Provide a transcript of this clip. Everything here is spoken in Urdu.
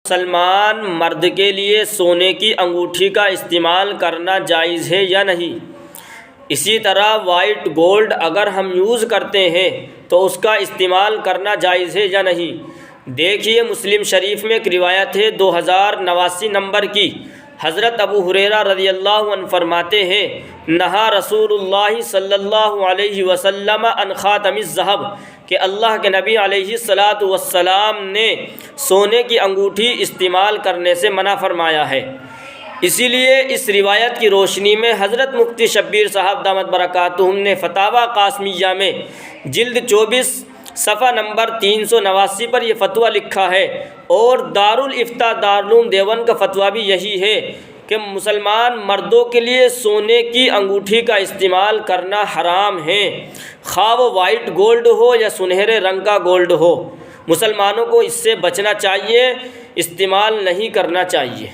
مسلمان مرد کے لیے سونے کی انگوٹھی کا استعمال کرنا جائز ہے یا نہیں؟ اسی طرح وائٹ گولڈ اگر ہم یوز کرتے ہیں تو اس کا استعمال کرنا جائز ہے یا نہیں؟ دیکھیے مسلم شریف میں ایک روایت ہے 2089 نمبر کی، حضرت ابو ہریرہ رضی اللہ عنہ فرماتے ہیں نہا رسول اللہ صلی اللہ علیہ وسلم عن خاتم الذہب، کہ اللہ کے نبی علیہ الصلاۃ والسلام نے سونے کی انگوٹھی استعمال کرنے سے منع فرمایا ہے۔ اسی لیے اس روایت کی روشنی میں حضرت مفتی شبیر صاحب دامت برکاتہم نے فتاوی قاسمیہ میں جلد 24 صفحہ نمبر 389 پر یہ فتویٰ لکھا ہے، اور دارالفتاء دارالعلوم دیوبند کا فتویٰ بھی یہی ہے کہ مسلمان مردوں کے لیے سونے کی انگوٹھی کا استعمال کرنا حرام ہے، خواہ وہ وائٹ گولڈ ہو یا سنہرے رنگ کا گولڈ ہو۔ مسلمانوں کو اس سے بچنا چاہیے، استعمال نہیں کرنا چاہیے۔